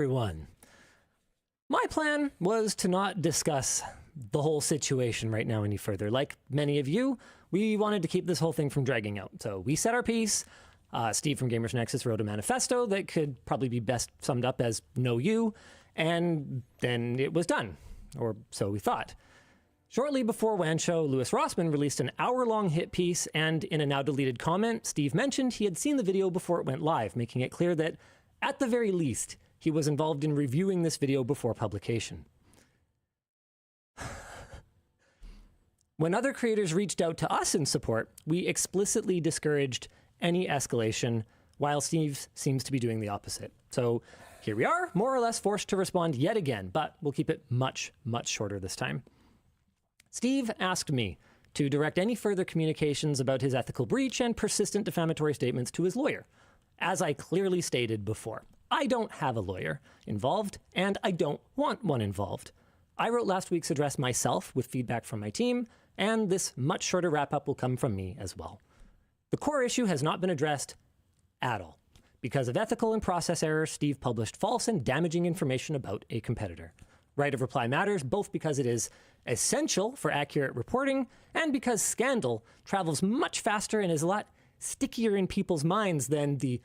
Everyone. My plan was to not discuss the whole situation right now any further. Like many of you, we wanted to keep this whole thing from dragging out. So we said our piece. Steve from Gamers Nexus wrote a manifesto that could probably be best summed up as "No You," and then it was done, or so we thought. Shortly before WAN Show, Louis Rossmann released an hour-long hit piece, and in a now-deleted comment, Steve mentioned he had seen the video before it went live, making it clear that, at the very least, he was involved in reviewing this video before publication. When other creators reached out to us in support, we explicitly discouraged any escalation, while Steve seems to be doing the opposite. So here we are, more or less forced to respond yet again, but we'll keep it much, much shorter this time. Steve asked me to direct any further communications about his ethical breach and persistent defamatory statements to his lawyer. As I clearly stated before, I don't have a lawyer involved, and I don't want one involved. I wrote last week's address myself with feedback from my team, and this much shorter wrap-up will come from me as well. The core issue has not been addressed at all. Because of ethical and process errors, Steve published false and damaging information about a competitor. Right of reply matters, both because it is essential for accurate reporting and because scandal travels much faster and is a lot stickier in people's minds than the,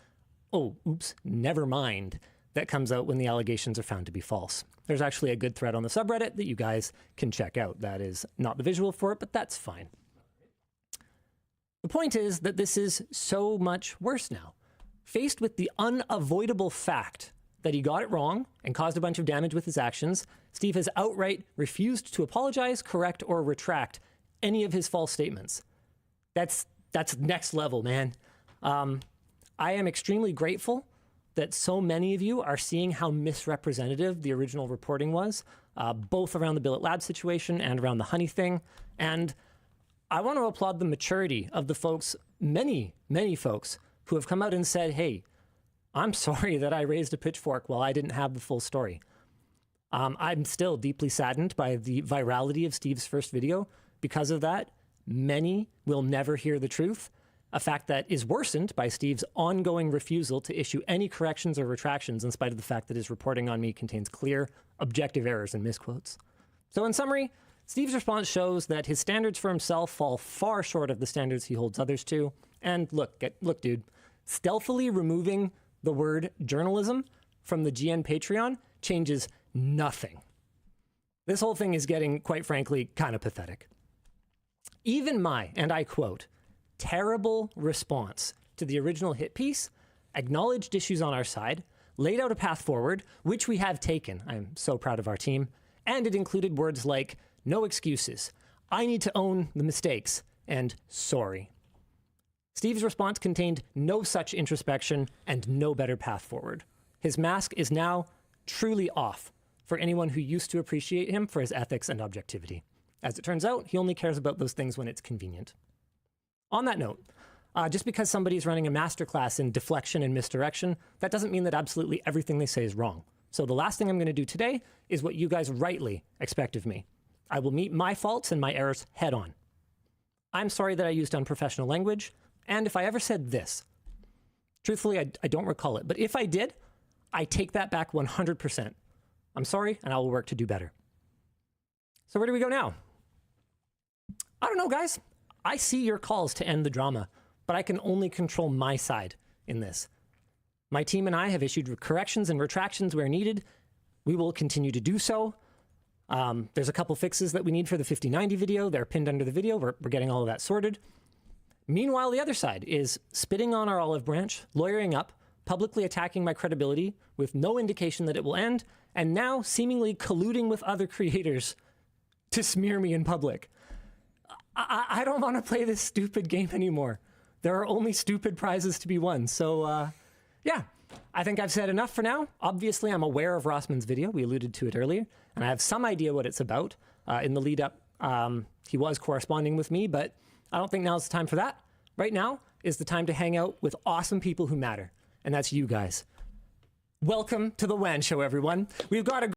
oh, oops, never mind, that comes out when the allegations are found to be false. There's actually a good thread on the subreddit that you guys can check out. That is not the visual for it, but that's fine. The point is that this is so much worse now. Faced with the unavoidable fact that he got it wrong and caused a bunch of damage with his actions, Steve has outright refused to apologize, correct, or retract any of his false statements. That's next level, man. I am extremely grateful that so many of you are seeing how misrepresentative the original reporting was, both around the Billet Lab situation and around the honey thing. And I want to applaud the maturity of the folks, many folks, who have come out and said, hey, I'm sorry that I raised a pitchfork while I didn't have the full story. I'm still deeply saddened by the virality of Steve's first video. Because of that, many will never hear the truth, a fact that is worsened by Steve's ongoing refusal to issue any corrections or retractions in spite of the fact that his reporting on me contains clear, objective errors and misquotes. So in summary, Steve's response shows that his standards for himself fall far short of the standards he holds others to. And look, dude, stealthily removing the word journalism from the GN Patreon changes nothing. This whole thing is getting, quite frankly, kind of pathetic. Even my, and I quote, terrible response to the original hit piece acknowledged issues on our side, laid out a path forward, which we have taken. I'm so proud of our team. And it included words like, no excuses, I need to own the mistakes, and sorry. Steve's response contained no such introspection and no better path forward. His mask is now truly off for anyone who used to appreciate him for his ethics and objectivity. As it turns out, he only cares about those things when it's convenient. On that note, just because somebody's running a masterclass in deflection and misdirection, that doesn't mean that absolutely everything they say is wrong. So the last thing I'm going to do today is what you guys rightly expect of me. I will meet my faults and my errors head on. I'm sorry that I used unprofessional language, and if I ever said this, truthfully, I don't recall it, but if I did, I take that back 100%. I'm sorry, and I will work to do better. So where do we go now? I don't know, guys. I see your calls to end the drama, but I can only control my side in this. My team and I have issued corrections and retractions where needed. We will continue to do so. There's a couple fixes that we need for the 5090 video. They're pinned under the video. We're getting all of that sorted. Meanwhile, the other side is spitting on our olive branch, lawyering up, publicly attacking my credibility with no indication that it will end, and now seemingly colluding with other creators to smear me in public. I don't want to play this stupid game anymore. There are only stupid prizes to be won. So, yeah, I think I've said enough for now. Obviously, I'm aware of Rossmann's video. We alluded to it earlier, and I have some idea what it's about. In the lead up, he was corresponding with me, but I don't think now's the time for that. Right now is the time to hang out with awesome people who matter, and that's you guys. Welcome to the WAN Show, everyone. We've got a